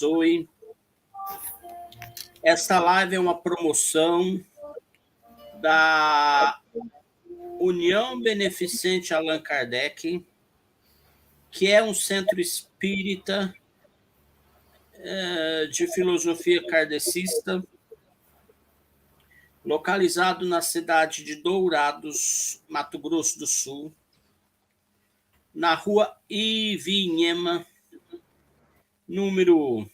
abençoe. Esta live é uma promoção da União Beneficente Allan Kardec, que é um centro espírita de filosofia kardecista, localizado na cidade de Dourados, Mato Grosso do Sul, na rua Ivinhema, número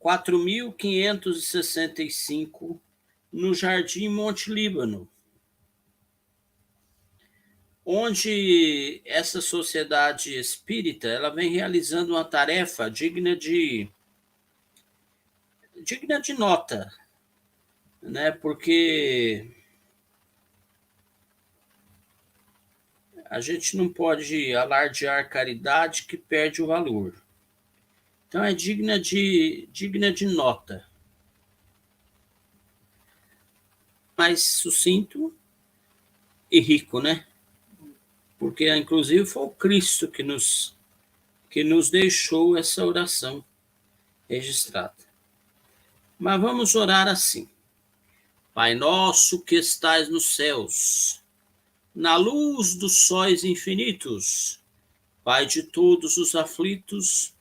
4.565, no Jardim Monte Líbano, onde essa sociedade espírita ela vem realizando uma tarefa digna de nota, né? Porque a gente não pode alardear caridade que perde o valor. Então é digna de nota. Mais sucinto e rico, né? Porque inclusive foi o Cristo que nos deixou essa oração registrada. Mas vamos orar assim. Pai nosso que estais nos céus, na luz dos sóis infinitos, Pai de todos os aflitos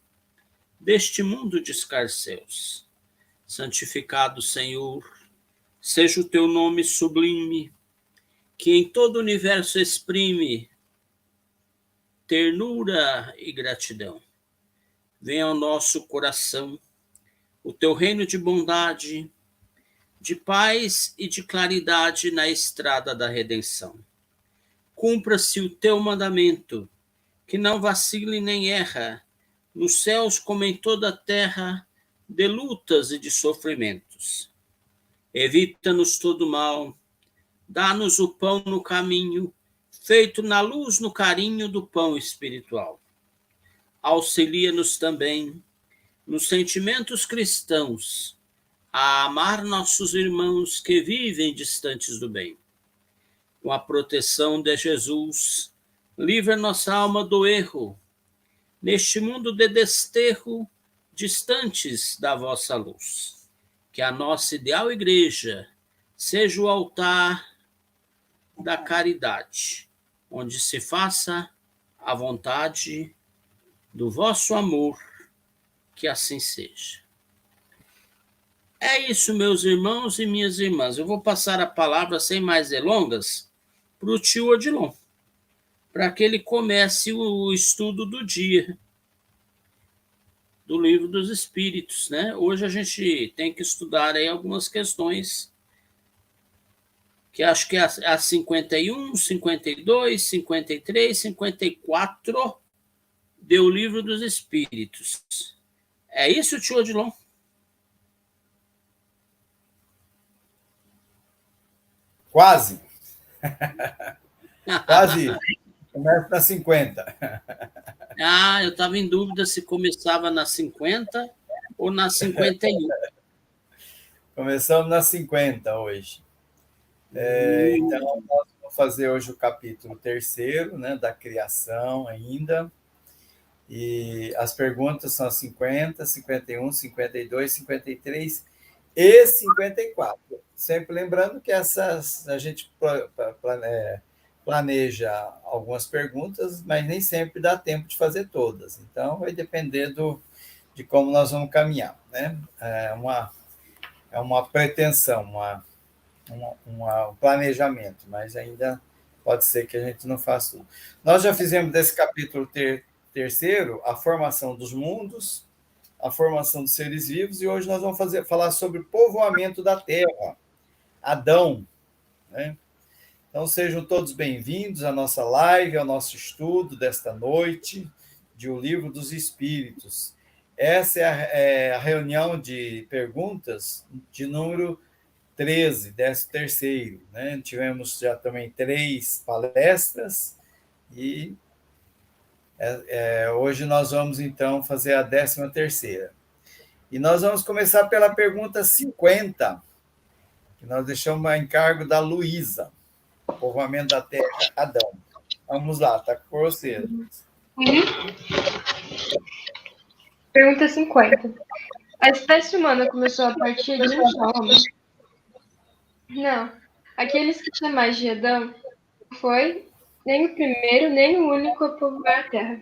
deste mundo de escarcéus, santificado, Senhor, seja o teu nome sublime, que em todo o universo exprime ternura e gratidão. Venha ao nosso coração o teu reino de bondade, de paz e de claridade na estrada da redenção. Cumpra-se o teu mandamento, que não vacile nem erra, nos céus como em toda a terra, de lutas e de sofrimentos. Evita-nos todo mal, dá-nos o pão no caminho, feito na luz, no carinho do pão espiritual. Auxilia-nos também, nos sentimentos cristãos, a amar nossos irmãos que vivem distantes do bem. Com a proteção de Jesus, livra nossa alma do erro, neste mundo de desterro, distantes da vossa luz. Que a nossa ideal igreja seja o altar da caridade, onde se faça a vontade do vosso amor, que assim seja. É isso, meus irmãos e minhas irmãs. Eu vou passar a palavra, sem mais delongas, para o tio Odilon, para que ele comece o estudo do dia do Livro dos Espíritos, né? Hoje a gente tem que estudar aí algumas questões que acho que é a 51, 52, 53, 54 do Livro dos Espíritos. É isso, tio Odilon? Quase. Quase. Começa na 50. Eu estava em dúvida se começava na 50 ou na 51. Começamos na 50 hoje. Então, nós vamos fazer hoje o capítulo 3º, né, da criação ainda. E as perguntas são 50, 51, 52, 53 e 54. Sempre lembrando que a gente planeja algumas perguntas, mas nem sempre dá tempo de fazer todas. Então, vai depender de como nós vamos caminhar, né? É uma pretensão, um planejamento, mas ainda pode ser que a gente não faça tudo. Nós já fizemos desse capítulo 3º a formação dos mundos, a formação dos seres vivos, e hoje nós vamos falar sobre o povoamento da Terra, Adão, né? Então, sejam todos bem-vindos à nossa live, ao nosso estudo desta noite de O Livro dos Espíritos. Essa é a reunião de perguntas de número 13, 13º, né? Tivemos já também 3 palestras e hoje nós vamos, então, fazer a 13ª. E nós vamos começar pela pergunta 50, que nós deixamos a encargo da Luísa. Povoamento da Terra, Adão. Vamos lá, está com você. Pergunta 50. A espécie humana começou a partir de um só homem? Não. Aqueles que chamais de Adão foi nem o primeiro, nem o único a povoar a terra.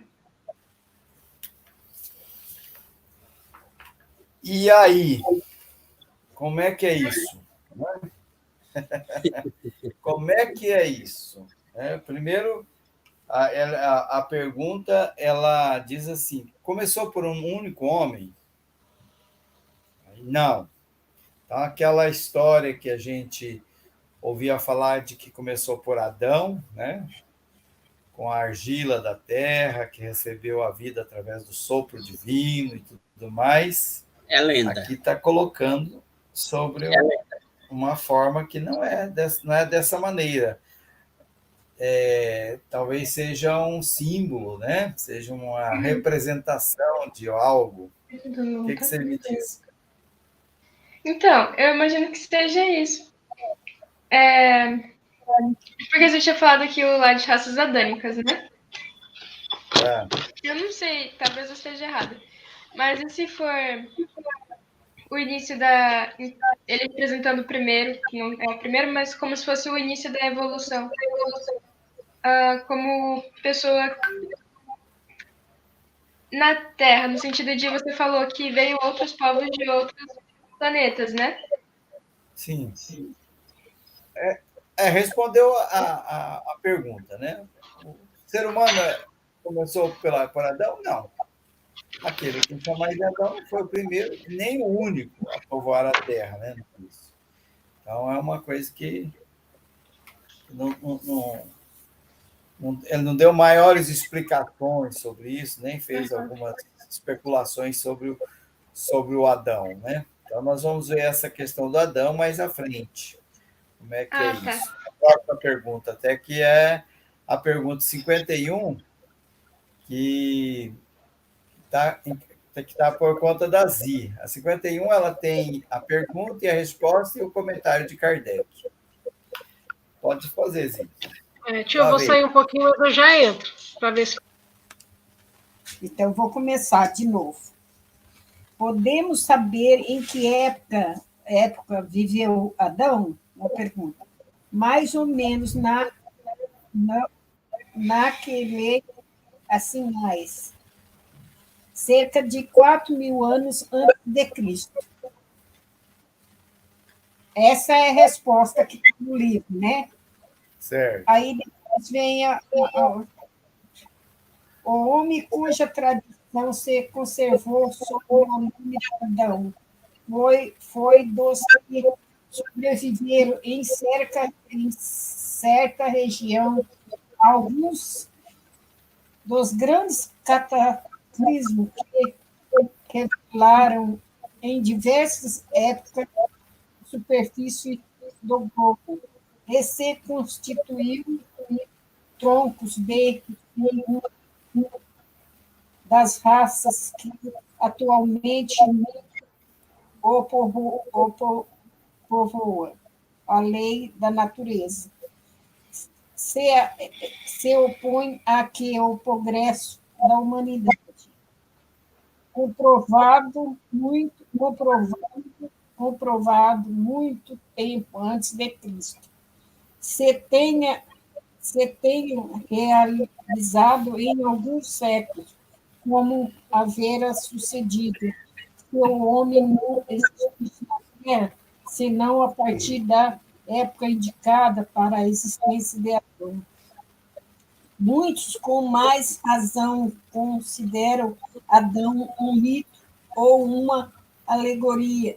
E aí, como é que é isso? Como é que é isso? Primeiro, a pergunta ela diz assim: começou por um único homem? Não. Então, aquela história que a gente ouvia falar de que começou por Adão, né? Com a argila da terra, que recebeu a vida através do sopro divino e tudo mais. É lenda. Aqui está colocando sobre uma forma que não é dessa maneira. Talvez seja um símbolo, né? Seja uma representação de algo. O que você me diz? Então, eu imagino que seja isso. Porque você tinha falado aqui o lá de raças adânicas, né? Eu não sei, talvez eu esteja errada. Mas e se for o início da. Ele representando o primeiro, que não é o primeiro, mas como se fosse o início da evolução. Como pessoa na Terra, no sentido de você falou que veio outros povos de outros planetas, né? Sim. Respondeu a pergunta, né? O ser humano começou por Adão? Não. Aquele que chama de Adão não foi o primeiro, nem o único a povoar a Terra, né? Então, é uma coisa que ele não deu maiores explicações sobre isso, nem fez algumas especulações sobre o Adão, né? Então, nós vamos ver essa questão do Adão mais à frente. Como é que é isso? Tá. A próxima pergunta, até que é a pergunta 51, que está por conta da Zi. A 51 ela tem a pergunta e a resposta e o comentário de Kardec. Pode fazer, Zi. Tio, eu vou sair um pouquinho, mas eu já entro, para ver se... Então, eu vou começar de novo. Podemos saber em que época viveu Adão? Uma pergunta. Mais ou menos naquele, assim mais, cerca de 4.000 anos antes de Cristo. Essa é a resposta que está no livro, né? Certo. Aí depois vem o homem cuja tradição se conservou sob o nome de Adão foi dos que sobreviveram em certa região. Alguns dos grandes cataclismos que revelaram em diversas épocas a superfície do globo e se constituíram troncos de das raças que atualmente o povoam, a lei da natureza. Se opõe a que o progresso da humanidade, comprovado muito tempo antes de Cristo, se tenha realizado em alguns séculos, como havera sucedido, se o homem não existisse na Terra, senão a partir da época indicada para a existência de Adão. Muitos, com mais razão, consideram Adão um mito ou uma alegoria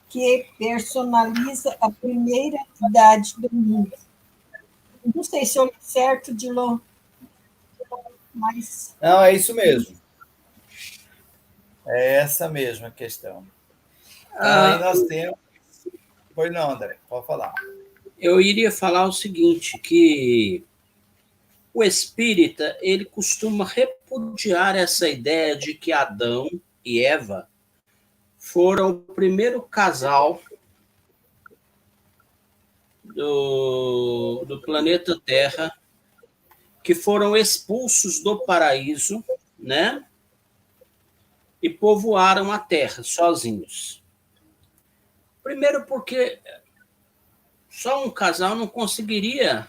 que personaliza a primeira idade do mundo. Não sei se eu li certo, Dilon, mas... Não, é isso mesmo. É essa mesma questão. Aí nós temos... Pois não, André, pode falar. Eu iria falar o seguinte, que o espírita ele costuma repudiar essa ideia de que Adão e Eva foram o primeiro casal do planeta Terra que foram expulsos do paraíso, né? e povoaram a terra sozinhos. Primeiro porque só um casal não conseguiria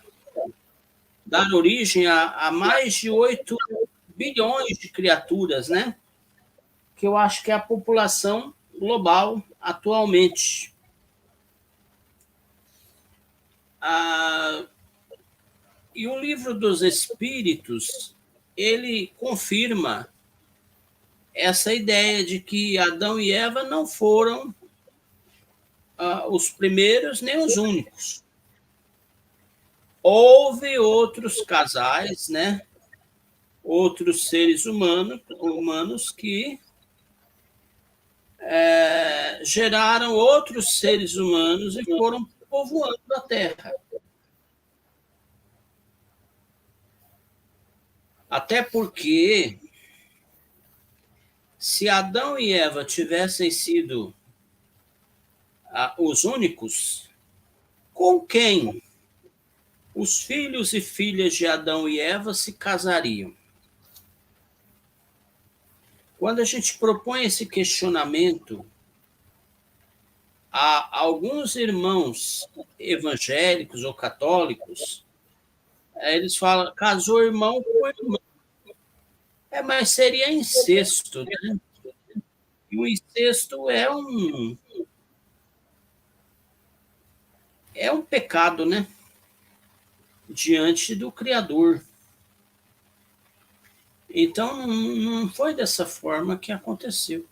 dar origem a mais de 8 bilhões de criaturas, né? Que eu acho que é a população global atualmente. E o Livro dos Espíritos, ele confirma essa ideia de que Adão e Eva não foram os primeiros nem os únicos. Houve outros casais, né? Outros seres humanos que geraram outros seres humanos e foram povoando a Terra. Até porque, se Adão e Eva tivessem sido os únicos, com quem os filhos e filhas de Adão e Eva se casariam? Quando a gente propõe esse questionamento, a alguns irmãos evangélicos ou católicos, eles falam, casou irmão com irmão. Mas seria incesto, né? E o incesto é um pecado, né? Diante do Criador. Então, não foi dessa forma que aconteceu.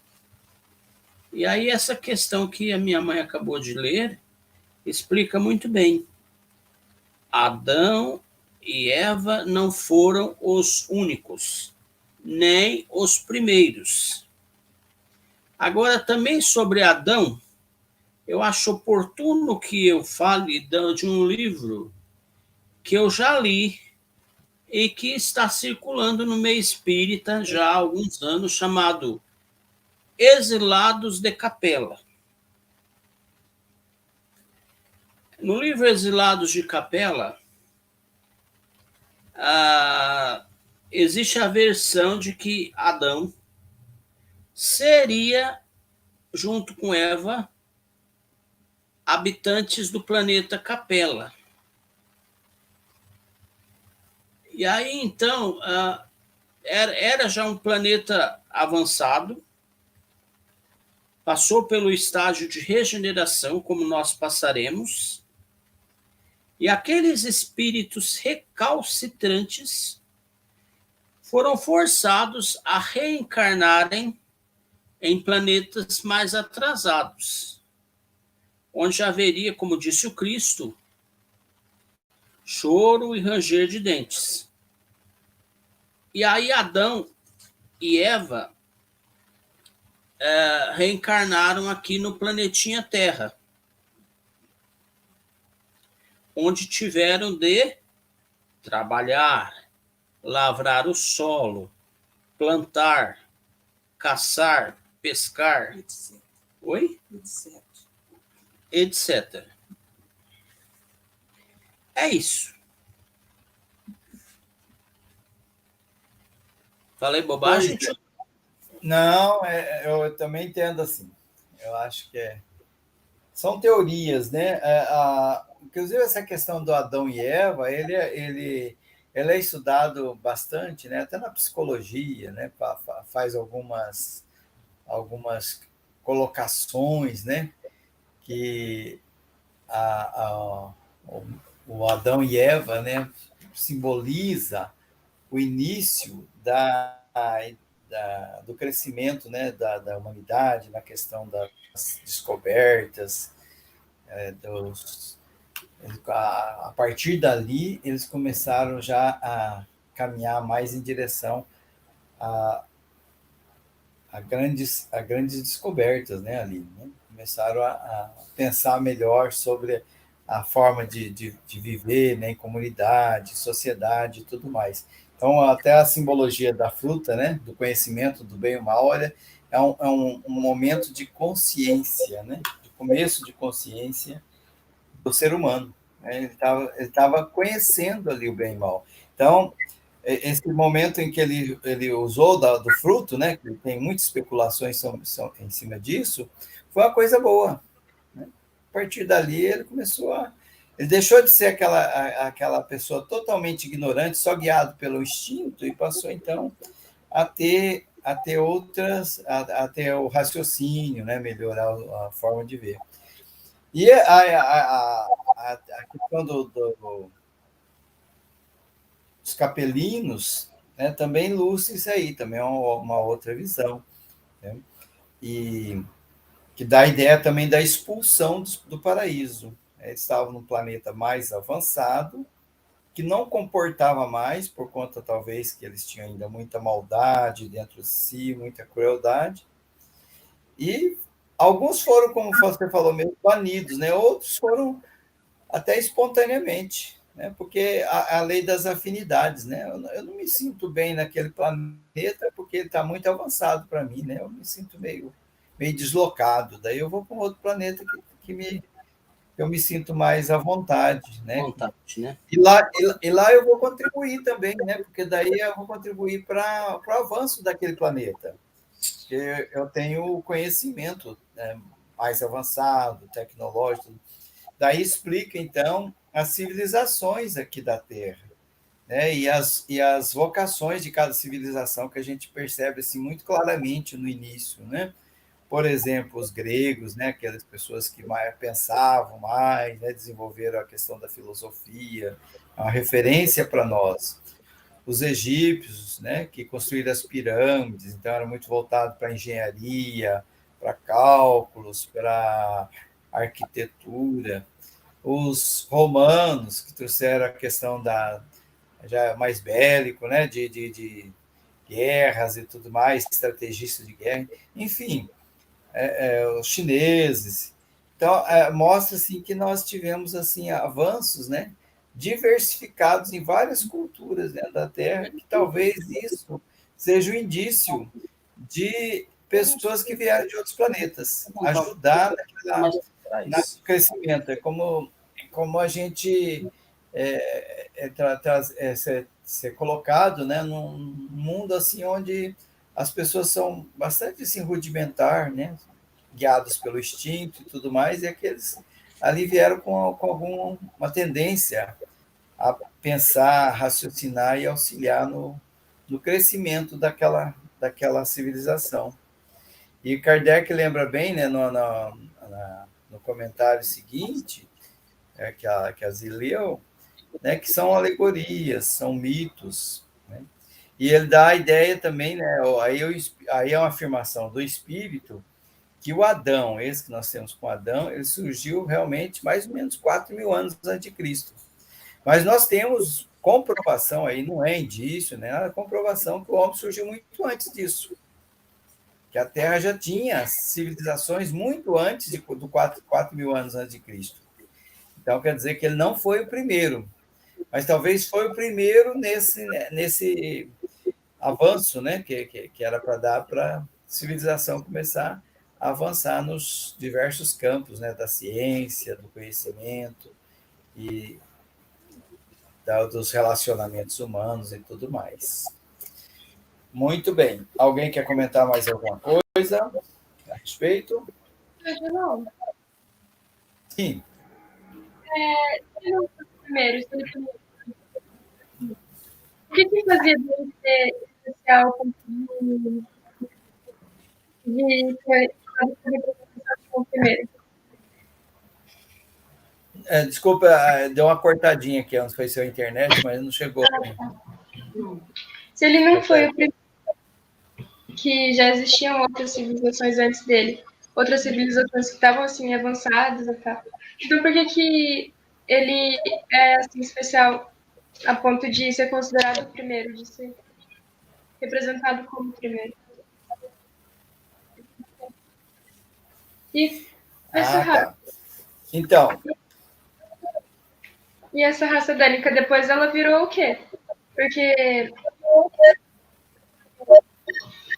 E aí, essa questão que a minha mãe acabou de ler explica muito bem. Adão e Eva não foram os únicos, nem os primeiros. Agora, também sobre Adão, eu acho oportuno que eu fale de um livro que eu já li e que está circulando no meio espírita já há alguns anos, chamado Exilados de Capela. No livro Exilados de Capela, existe a versão de que Adão seria, junto com Eva, habitantes do planeta Capela. E aí, então, era já um planeta avançado, passou pelo estágio de regeneração, como nós passaremos, e aqueles espíritos recalcitrantes foram forçados a reencarnarem em planetas mais atrasados, onde haveria, como disse o Cristo, choro e ranger de dentes. E aí Adão e Eva reencarnaram aqui no planetinha Terra, onde tiveram de trabalhar, lavrar o solo, plantar, caçar, pescar, etc. Oi? Etc. É isso. Falei bobagem? Não, eu também entendo assim. Eu acho que são teorias, né? Inclusive, essa questão do Adão e Eva, ele é estudado bastante, né? Até na psicologia, né? Faz algumas colocações, né? Que o Adão e Eva, né? Simboliza o início do crescimento, né, da humanidade, na questão das descobertas, a partir dali, eles começaram já a caminhar mais em direção a grandes descobertas, né, ali, né? Começaram a pensar melhor sobre a forma de viver, né, em comunidade, sociedade e tudo mais. Então, até a simbologia da fruta, né, do conhecimento do bem e o mal, olha, é um momento de consciência, né, de começo de consciência do ser humano. Né? Ele estava conhecendo ali o bem e o mal. Então, esse momento em que ele usou do fruto, né, que tem muitas especulações são em cima disso, foi uma coisa boa. Né? A partir dali, ele começou a... Ele deixou de ser aquela pessoa totalmente ignorante, só guiado pelo instinto, e passou, então, a ter outras, a ter o raciocínio, né, melhorar a forma de ver. E a questão dos capelinos, né, também ilustra isso aí, também é uma outra visão. Né? E que dá a ideia também da expulsão do paraíso. Eles estavam num planeta mais avançado, que não comportava mais, por conta, talvez, que eles tinham ainda muita maldade dentro de si, muita crueldade. E alguns foram, como você falou mesmo, banidos, né? Outros foram até espontaneamente, né? Porque a lei das afinidades, né? Eu não me sinto bem naquele planeta porque ele está muito avançado para mim, né? Eu me sinto meio deslocado. Daí eu vou para um outro planeta que eu me sinto mais à vontade, né? Vontade, né? E lá eu vou contribuir também, né? Porque daí eu vou contribuir para o avanço daquele planeta. Porque eu tenho conhecimento, né, mais avançado, tecnológico. Daí explica, então, as civilizações aqui da Terra, né? E as vocações de cada civilização que a gente percebe assim, muito claramente no início, né? Por exemplo, os gregos, né, aquelas pessoas que mais pensavam mais, né, desenvolveram a questão da filosofia, uma referência para nós. Os egípcios, né, que construíram as pirâmides, então era muito voltado para engenharia, para cálculos, para arquitetura. Os romanos, que trouxeram a questão já mais bélico, né, de guerras e tudo mais, estrategistas de guerra, enfim, os chineses. Então, mostra assim, que nós tivemos assim, avanços, né, diversificados em várias culturas, né, da Terra, que talvez isso seja um indício de pessoas que vieram de outros planetas, ajudar no crescimento. É como a gente ser colocado, né, num mundo assim onde as pessoas são bastante assim, rudimentar, né, guiados pelo instinto e tudo mais, e aqueles ali vieram com alguma tendência a pensar, raciocinar e auxiliar no crescimento daquela civilização. E Kardec lembra bem, né, no comentário seguinte, que a Zileu leu, né, que são alegorias, são mitos, né? E ele dá a ideia também, né, aí é uma afirmação do espírito, que o Adão, esse que nós temos com Adão, ele surgiu realmente mais ou menos 4.000 anos antes de Cristo. Mas nós temos comprovação aí, não é indício, né? A comprovação que o homem surgiu muito antes disso. Que a Terra já tinha civilizações muito antes do 4.000 anos antes de Cristo. Então, quer dizer que ele não foi o primeiro, mas talvez foi o primeiro nesse avanço, né? Que era para dar para a civilização começar a avançar nos diversos campos, né? Da ciência, do conhecimento e dos relacionamentos humanos e tudo mais. Muito bem. Alguém quer comentar mais alguma coisa a respeito? Não. Sim. Primeiro, o que fazia dele ser especial de representação primeiro? Desculpa, deu uma cortadinha aqui, não foi sua internet, mas não chegou. Se ele não foi o primeiro, que já existiam outras civilizações antes dele, outras civilizações que estavam assim avançadas e tal. Então por que ele é assim especial a ponto de ser considerado o primeiro, de ser representado como o primeiro? E essa raça. Tá. Então. E essa raça dânica, depois ela virou o quê? Porque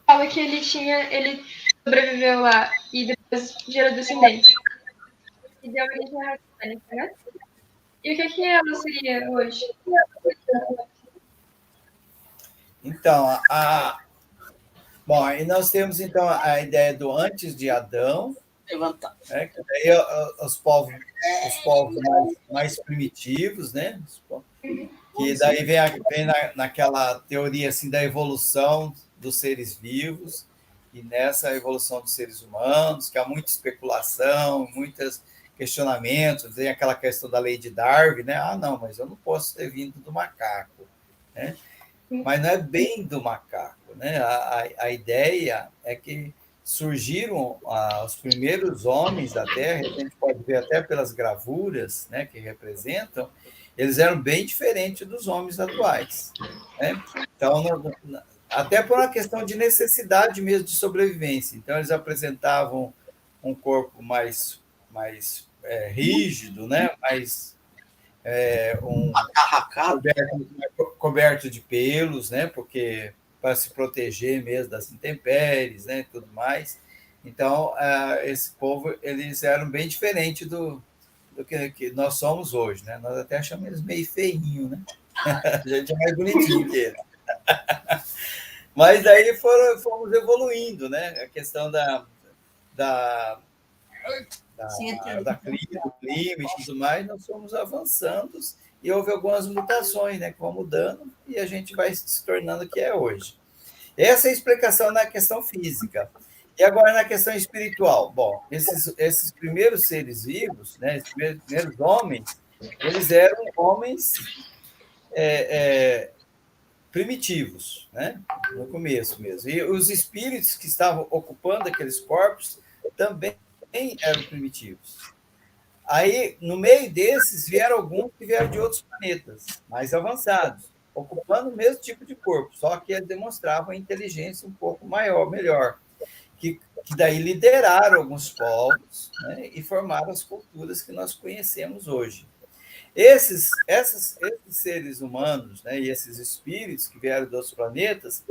fala que ele sobreviveu lá e depois gerou descendentes. E deu origem à raça dânica, né? E o que ela seria hoje? Então, bom, aí nós temos então a ideia do antes de Adão, Levantar. né? Que daí os povos mais primitivos, né? Que daí vem naquela teoria assim da evolução dos seres vivos, e nessa evolução dos seres humanos, que há muita especulação, muitos questionamentos, tem aquela questão da lei de Darwin, né? Ah, não, mas eu não posso ter vindo do macaco, né? Mas não é bem do macaco, né? A ideia é que surgiram os primeiros homens da Terra, a gente pode ver até pelas gravuras, né, que representam, eles eram bem diferentes dos homens atuais, né? Então, até por uma questão de necessidade mesmo de sobrevivência. Então, eles apresentavam um corpo mais rígido, né? Mais Atarracado. coberto de pelos, né? Porque para se proteger mesmo das intempéries, né? Tudo mais. Então, esse povo eles eram bem diferentes do que nós somos hoje, né? Nós até achamos eles meio feinho, né? A gente é mais bonitinho que eles. Mas daí fomos evoluindo, né? A questão do clima e tudo mais, nós fomos avançando e houve algumas mutações, né, que vão mudando e a gente vai se tornando o que é hoje. Essa é a explicação na questão física. E agora na questão espiritual. Bom, esses primeiros seres vivos, né, esses primeiros homens, eles eram homens primitivos, né, no começo mesmo. E os espíritos que estavam ocupando aqueles corpos também eram primitivos. Aí, no meio desses, vieram alguns que vieram de outros planetas, mais avançados, ocupando o mesmo tipo de corpo, só que eles demonstravam inteligência um pouco maior, melhor, que daí lideraram alguns povos, né, e formaram as culturas que nós conhecemos hoje. Esses seres humanos, né, e esses espíritos que vieram de outros planetas,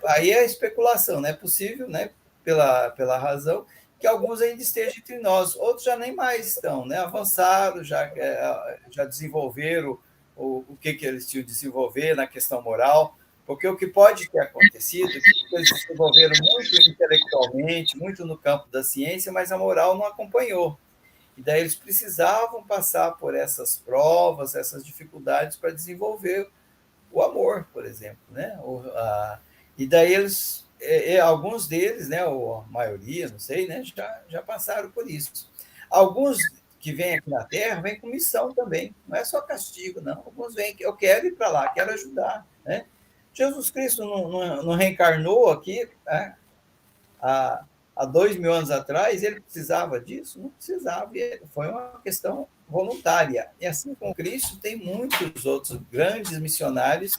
aí é a especulação, né? É possível, né, pela razão, que alguns ainda estejam entre nós, outros já nem mais estão, né? Avançaram, já desenvolveram o que eles tinham de desenvolver na questão moral, porque o que pode ter acontecido é que eles se desenvolveram muito intelectualmente, muito no campo da ciência, mas a moral não acompanhou. E daí eles precisavam passar por essas provas, essas dificuldades para desenvolver o amor, por exemplo, né? E daí alguns deles, né, ou a maioria, não sei, né, já passaram por isso. Alguns que vêm aqui na Terra vêm com missão também, não é só castigo, não. Alguns vêm que eu quero ir para lá, quero ajudar, né? Jesus Cristo não reencarnou aqui, né, há 2.000 anos atrás, ele precisava disso? Não precisava, foi uma questão voluntária. E assim como Cristo, tem muitos outros grandes missionários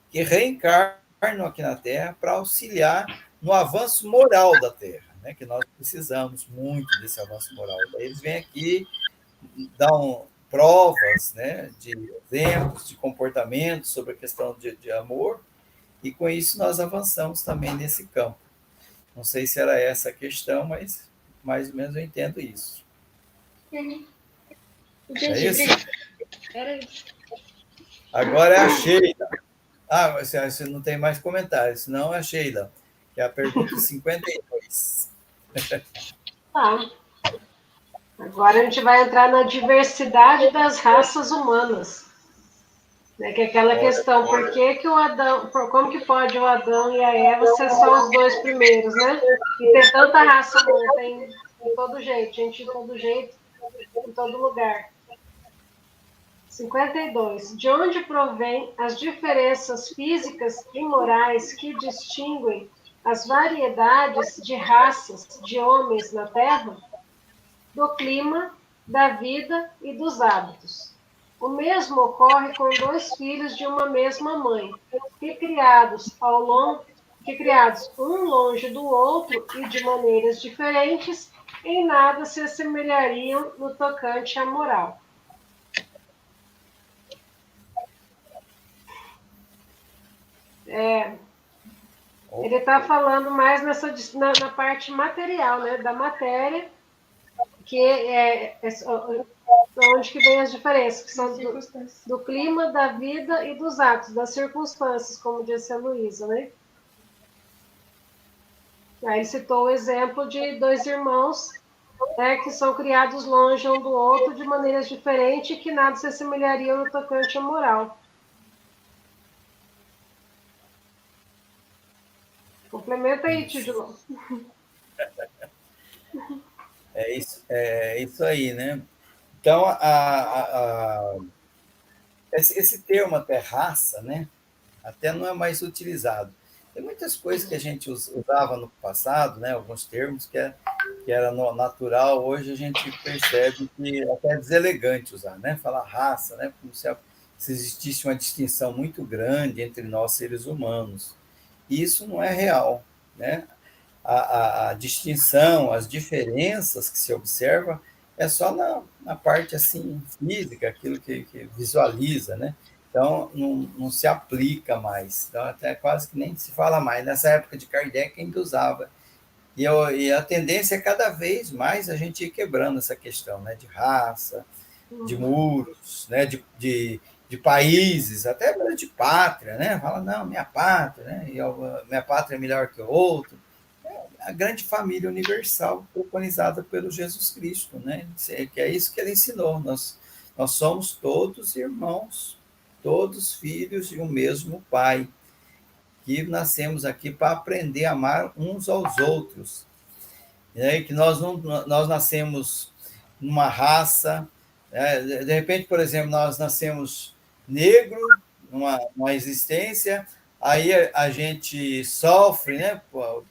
que reencarnam aqui na Terra para auxiliar no avanço moral da Terra, né? Que nós precisamos muito desse avanço moral. Daí eles vêm aqui, dão provas, né, de exemplos, de comportamentos sobre a questão de amor, e com isso nós avançamos também nesse campo. Não sei se era essa a questão, mas mais ou menos eu entendo isso. Entendi. É isso? Era isso. Agora é a Sheila. Você não tem mais comentários, senão é a Sheila, que é a pergunta 52. Tá. Agora a gente vai entrar na diversidade das raças humanas. Né, que é aquela questão, por que o Adão, como que pode o Adão e a Eva ser só os dois primeiros, né? E ter tanta raça humana, tem de todo jeito, gente de todo jeito, em todo lugar. 52. De onde provém as diferenças físicas e morais que distinguem as variedades de raças de homens na Terra? Do clima, da vida e dos hábitos. O mesmo ocorre com dois filhos de uma mesma mãe, que criados um longe do outro e de maneiras diferentes, em nada se assemelhariam no tocante à moral. Ele está falando mais na parte material, né, da matéria, que onde que vem as diferenças, que são do clima, da vida e dos atos, das circunstâncias, como disse a Luísa, né? Aí ele citou o exemplo de dois irmãos, né, que são criados longe um do outro de maneiras diferentes e que nada se assemelhariam no tocante à moral. Complementa aí, tio Dilon. É isso aí, né? Então, esse termo até raça, né? Até não é mais utilizado. Tem muitas coisas que a gente usava no passado, né? Alguns termos que era natural, hoje a gente percebe que até é deselegante usar, né? Falar raça, né? Como se existisse uma distinção muito grande entre nós seres humanos. E isso não é real, né? A distinção, as diferenças que se observa é só na parte assim física, aquilo que visualiza, né? Então, não se aplica mais. Então, até quase que nem se fala mais. Nessa época de Kardec, ainda usava. E a tendência é cada vez mais a gente ir quebrando essa questão, né? De raça, de muros, né? De países, até de pátria, né? Fala, não, minha pátria, né? Minha pátria é melhor que o outro. A grande família universal preconizada pelo Jesus Cristo, né? Que é isso que ele ensinou. Nós somos todos irmãos, todos filhos de um mesmo Pai, que nascemos aqui para aprender a amar uns aos outros. E que nós nascemos numa raça, né? De repente, por exemplo, nós nascemos negro, numa existência, aí a gente sofre, né,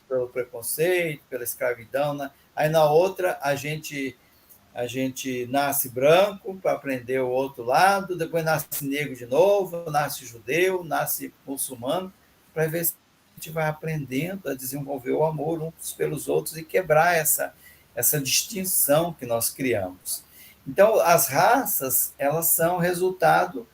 pelo preconceito, pela escravidão, né? Aí na outra a gente nasce branco para aprender o outro lado, depois nasce negro de novo, nasce judeu, nasce muçulmano, para ver se a gente vai aprendendo a desenvolver o amor uns pelos outros e quebrar essa distinção que nós criamos. Então, as raças, elas são resultado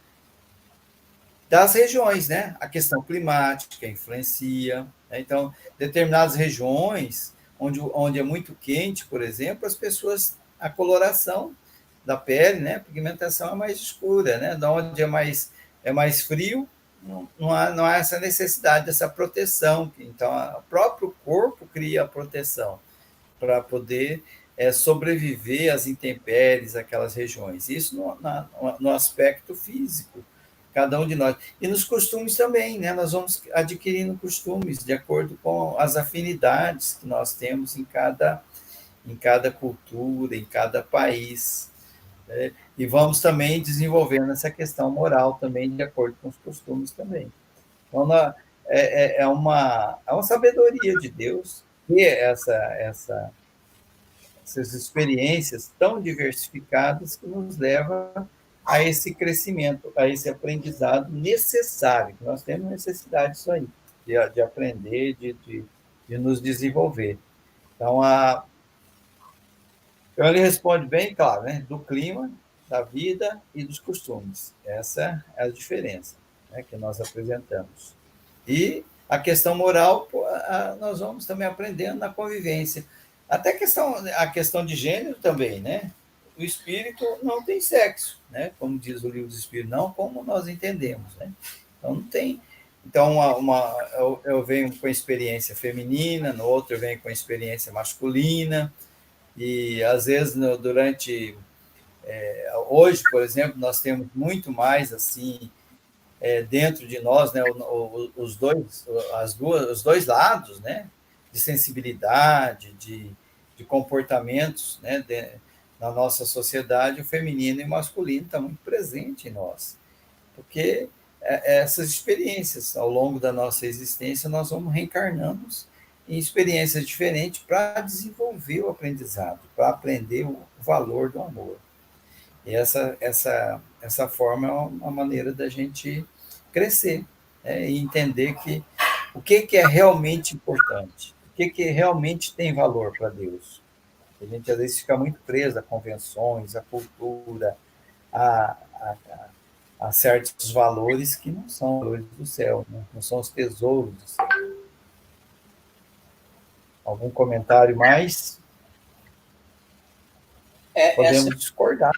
das regiões, né? A questão climática influencia, né? Então, determinadas regiões, onde é muito quente, por exemplo, as pessoas, a coloração da pele, né? A pigmentação é mais escura, né? Da onde é mais frio, não há essa necessidade dessa proteção. Então, o próprio corpo cria a proteção para poder sobreviver às intempéries, aquelas regiões. Isso no aspecto físico, cada um de nós. E nos costumes também, né? Nós vamos adquirindo costumes de acordo com as afinidades que nós temos em cada cultura, em cada país, né? E vamos também desenvolvendo essa questão moral também de acordo com os costumes também. Então, é uma sabedoria de Deus ter essas experiências tão diversificadas que nos leva a esse crescimento, a esse aprendizado necessário, que nós temos necessidade disso aí, de aprender, de nos desenvolver. Então, ele responde bem, claro, né? Do clima, da vida e dos costumes. Essa é a diferença, né, que nós apresentamos. E a questão moral, nós vamos também aprendendo na convivência. Até a questão de gênero também, né? O espírito não tem sexo, né? Como diz o livro do Espírito, não como nós entendemos, né? Então, não tem. Então, eu venho com a experiência feminina, no outro eu venho com a experiência masculina, e às vezes hoje, por exemplo, nós temos muito mais assim dentro de nós, né, os dois lados, né, de sensibilidade, de comportamentos, né, na nossa sociedade, o feminino e o masculino está muito presente em nós, porque essas experiências, ao longo da nossa existência, nós vamos reencarnando em experiências diferentes para desenvolver o aprendizado, para aprender o valor do amor. E essa forma é uma maneira da gente crescer, né? E entender o que é realmente importante, o que realmente tem valor para Deus. A gente, às vezes, fica muito preso a convenções, a cultura, a certos valores que não são valores do céu, né? Não são os tesouros do céu. Algum comentário mais? Podemos discordar.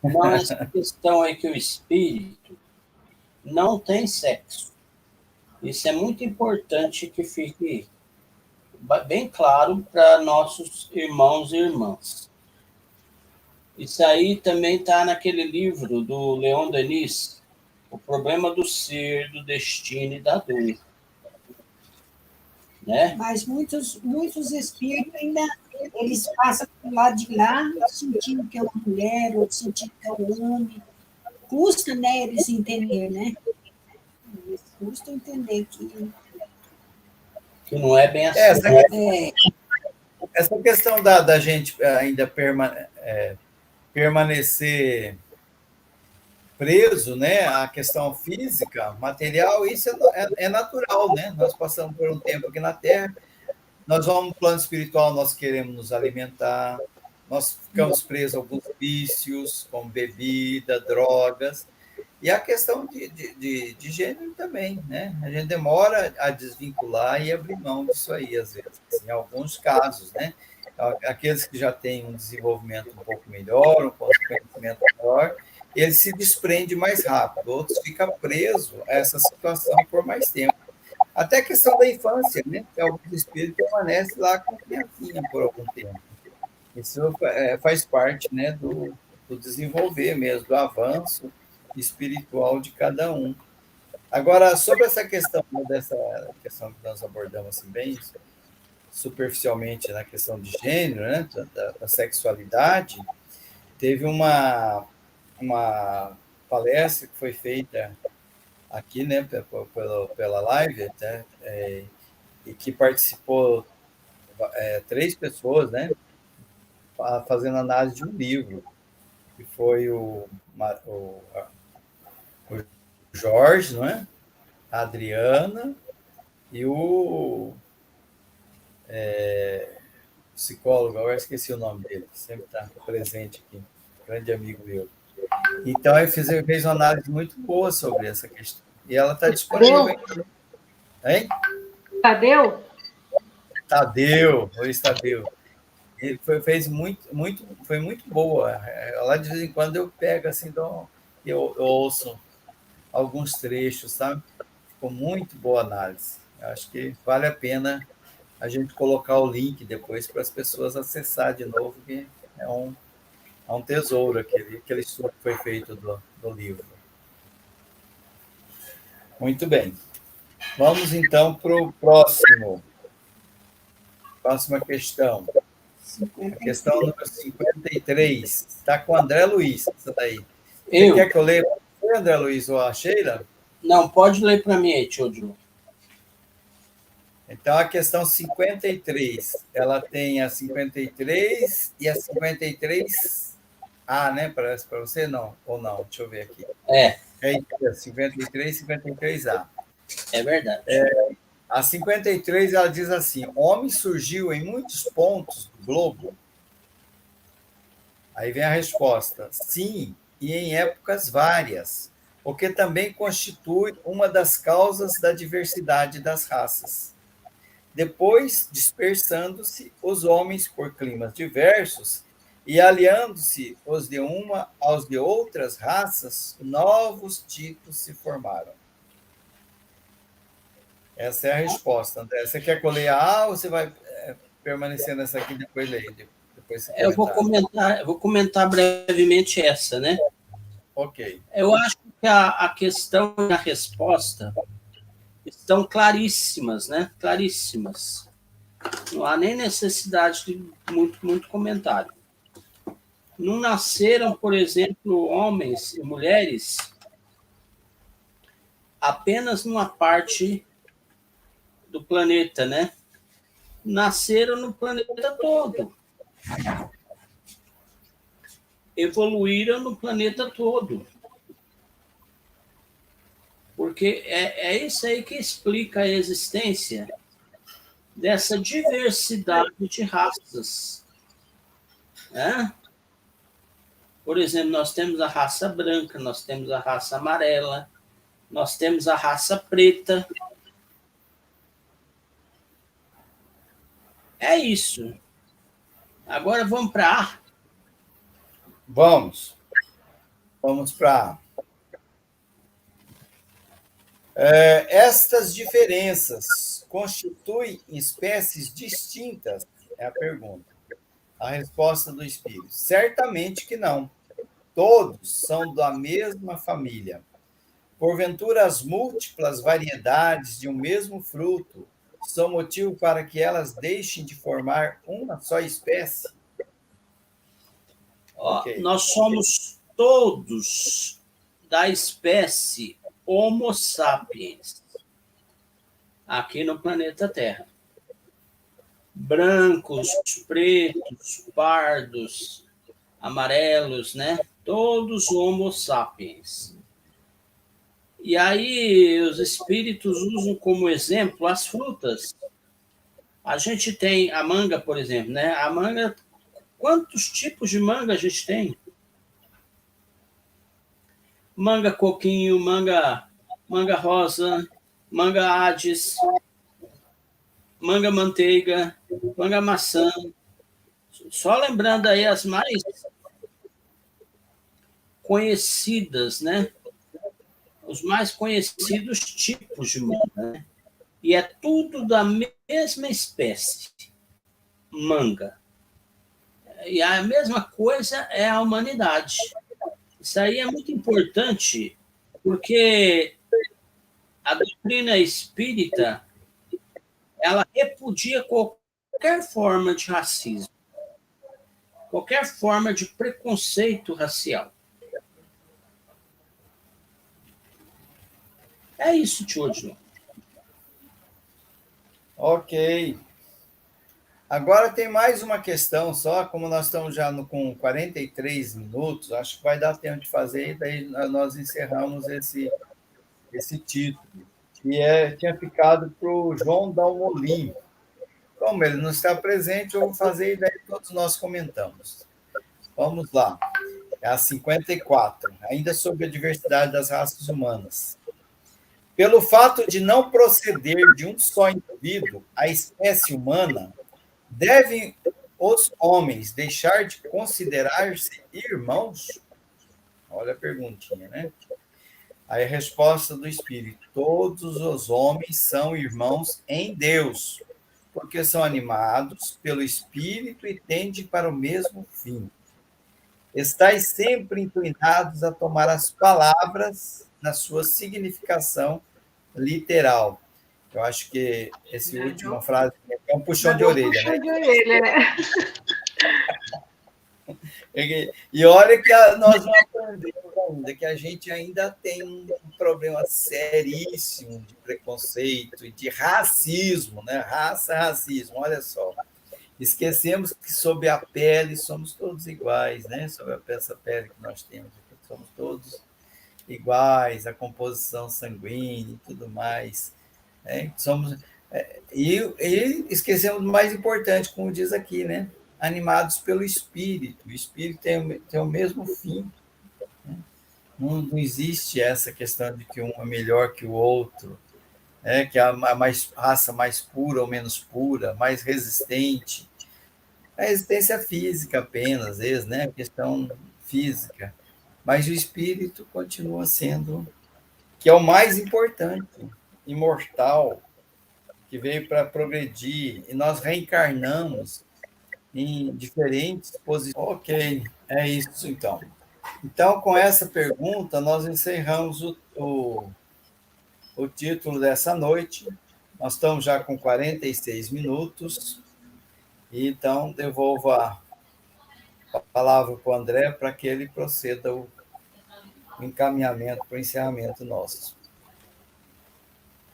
Não, essa questão aí que o espírito não tem sexo. Isso é muito importante que fique bem claro para nossos irmãos e irmãs. Isso aí também está naquele livro do Leon Denis, O Problema do Ser, do Destino e da Dor. Né? Mas muitos espíritos ainda eles passam do lado de lá sentindo que é uma mulher ou sentindo que é um homem. Custa, né, eles entender, né? Eles custam entender que não é bem assim. Essa questão da gente ainda permanecer preso, né, à questão física, material, isso é natural, né? Nós passamos por um tempo aqui na Terra, nós vamos no plano espiritual, nós queremos nos alimentar, nós ficamos presos a alguns vícios, como bebida, drogas, e a questão de gênero também, né? A gente demora a desvincular e abrir mão disso aí, às vezes, em alguns casos, né? Aqueles que já têm um desenvolvimento um pouco melhor, um conhecimento maior, ele se desprende mais rápido, outros ficam presos a essa situação por mais tempo. Até a questão da infância, né? Que alguns espíritos permanecem lá com a criancinha por algum tempo. Isso faz parte, né, do desenvolver mesmo, do avanço espiritual de cada um. Agora, sobre essa questão, né, dessa questão que nós abordamos assim, bem superficialmente na questão de gênero, né, da sexualidade, teve uma palestra que foi feita aqui, né, pela live, né, e que participou 3 pessoas, né, fazendo análise de um livro, que foi o Jorge, não é? A Adriana e o psicólogo, agora esqueci o nome dele, sempre está presente aqui, grande amigo meu. Então, ele fez uma análise muito boa sobre essa questão. E ela está disponível. Hein? Tadeu? Tadeu, Luiz Tadeu. Ele fez foi muito boa. Lá de vez em quando eu pego assim, eu ouço alguns trechos, sabe? Ficou muito boa a análise. Eu acho que vale a pena a gente colocar o link depois para as pessoas acessar de novo, que é um tesouro aquele estudo que foi feito do livro. Muito bem. Vamos então para o próximo. Próxima questão. A questão número 53. Está com o André Luiz, essa daí. Você quer que eu leia para você, André Luiz, ou a Sheila? Não, pode ler para mim aí, tio Dilo. Então, a questão 53, ela tem a 53 e a 53A, né? Parece para você? Não, ou não? Deixa eu ver aqui. É 53 e 53A. É verdade. A 53, ela diz assim: homem surgiu em muitos pontos do globo. Aí vem a resposta: sim, e em épocas várias, o que também constitui uma das causas da diversidade das raças. Depois, dispersando-se os homens por climas diversos e aliando-se os de uma aos de outras raças, novos tipos se formaram. Essa é a resposta, André. Você quer que eu leia A ou você vai permanecer nessa aqui e depois ler? Eu vou comentar brevemente essa, né? Ok. Eu acho que a questão e a resposta estão claríssimas, né? Claríssimas. Não há nem necessidade de muito comentário. Não nasceram, por exemplo, homens e mulheres apenas numa parte do planeta, né? Nasceram no planeta todo. Evoluíram no planeta todo. Porque é isso aí que explica a existência dessa diversidade de raças. Né? Por exemplo, nós temos a raça branca, nós temos a raça amarela, nós temos a raça preta. É isso. Agora vamos para A. Vamos para... estas diferenças constituem espécies distintas? É a pergunta. A resposta do Espírito: certamente que não. Todos são da mesma família. Porventura, as múltiplas variedades de um mesmo fruto são motivo para que elas deixem de formar uma só espécie? Okay. Nós somos todos da espécie Homo sapiens, aqui no planeta Terra. Brancos, pretos, pardos, amarelos, né? Todos Homo sapiens. E aí os espíritos usam como exemplo as frutas. A gente tem a manga, por exemplo, né? A manga, quantos tipos de manga a gente tem? Manga coquinho, manga rosa, manga Hades, manga manteiga, manga maçã. Só lembrando aí as mais conhecidas, né? Os mais conhecidos tipos de manga, né? E é tudo da mesma espécie, manga. E a mesma coisa é a humanidade. Isso aí é muito importante, porque a doutrina espírita, ela repudia qualquer forma de racismo, qualquer forma de preconceito racial. É isso, tio Odilon. Ok. Agora tem mais uma questão só, como nós estamos já com 43 minutos, acho que vai dar tempo de fazer, e daí nós encerramos esse título, que tinha ficado para o João Dalmolin. Como ele não está presente, eu vou fazer e daí todos nós comentamos. Vamos lá. É a 54, ainda sobre a diversidade das raças humanas. Pelo fato de não proceder de um só indivíduo, a espécie humana, devem os homens deixar de considerar-se irmãos? Olha a perguntinha, né? Aí a resposta do Espírito: todos os homens são irmãos em Deus, porque são animados pelo Espírito e tendem para o mesmo fim. Estais sempre inclinados a tomar as palavras na sua significação literal. Eu acho que essa última frase é um puxão de orelha, puxão né? De orelha, né? E olha que nós não aprendemos ainda, que a gente ainda tem um problema seríssimo de preconceito e de racismo, né? Raça, racismo, olha só. Esquecemos que sob a pele somos todos iguais, né? Sob essa pele que nós temos, somos todos iguais, a composição sanguínea e tudo mais. Né? E esquecemos do mais importante, como diz aqui, né? Animados pelo Espírito. O Espírito tem o mesmo fim. Né? Não existe essa questão de que um é melhor que o outro, né? Que a raça mais pura ou menos pura, mais resistente. A resistência física apenas, às vezes, né? Questão física. Mas o Espírito continua sendo, que é o mais importante, imortal, que veio para progredir, e nós reencarnamos em diferentes posições. Ok, é isso então. Então, com essa pergunta, nós encerramos o título dessa noite. Nós estamos já com 46 minutos, e então devolvo a palavra para o André para que ele proceda o encaminhamento para o encerramento nosso.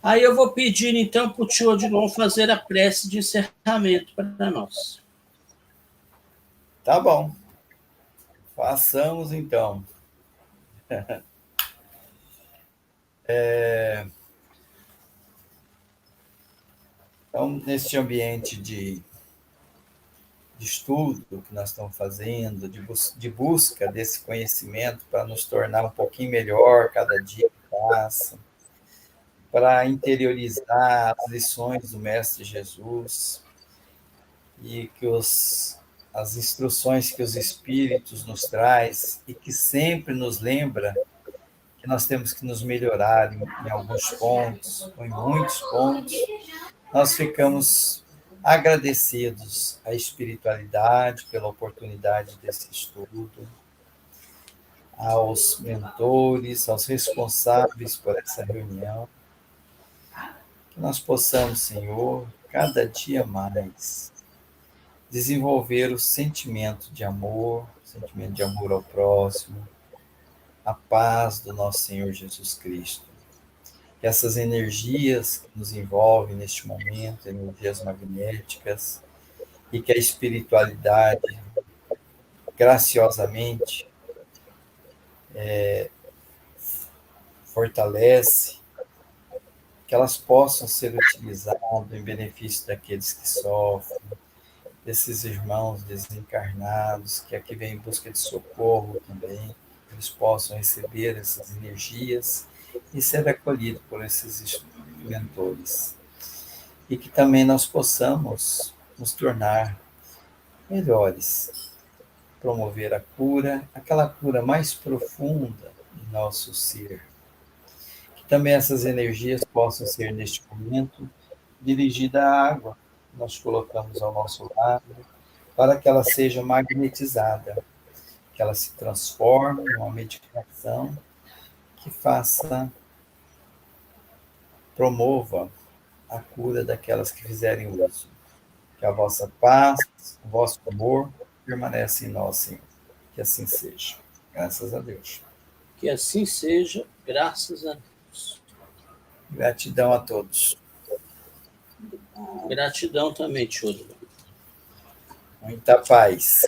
Aí eu vou pedir, então, para o tio Odilon fazer a prece de encerramento para nós. Tá bom. Façamos, então. Então, neste ambiente de estudo que nós estamos fazendo, de busca desse conhecimento para nos tornar um pouquinho melhor cada dia que passa, para interiorizar as lições do Mestre Jesus, e que os as instruções que os Espíritos nos traz e que sempre nos lembra que nós temos que nos melhorar em alguns pontos, ou em muitos pontos, nós ficamos agradecidos à espiritualidade pela oportunidade desse estudo, aos mentores, aos responsáveis por essa reunião, que nós possamos, Senhor, cada dia mais desenvolver o sentimento de amor ao próximo, a paz do nosso Senhor Jesus Cristo. Que essas energias que nos envolvem neste momento, energias magnéticas, e que a espiritualidade graciosamente fortalece, que elas possam ser utilizadas em benefício daqueles que sofrem, desses irmãos desencarnados, que aqui vêm em busca de socorro também, eles possam receber essas energias e ser acolhidos por esses mentores. E que também nós possamos nos tornar melhores, promover a cura, aquela cura mais profunda em nosso ser. Que também essas energias possam ser, neste momento, dirigidas à água que nós colocamos ao nosso lado, para que ela seja magnetizada, que ela se transforme em uma medicação que promova a cura daquelas que fizerem uso. Que a vossa paz, o vosso amor permaneça em nós, Senhor. Que assim seja. Graças a Deus. Que assim seja, graças a Deus. Gratidão a todos. Gratidão também, Tio. Muita paz.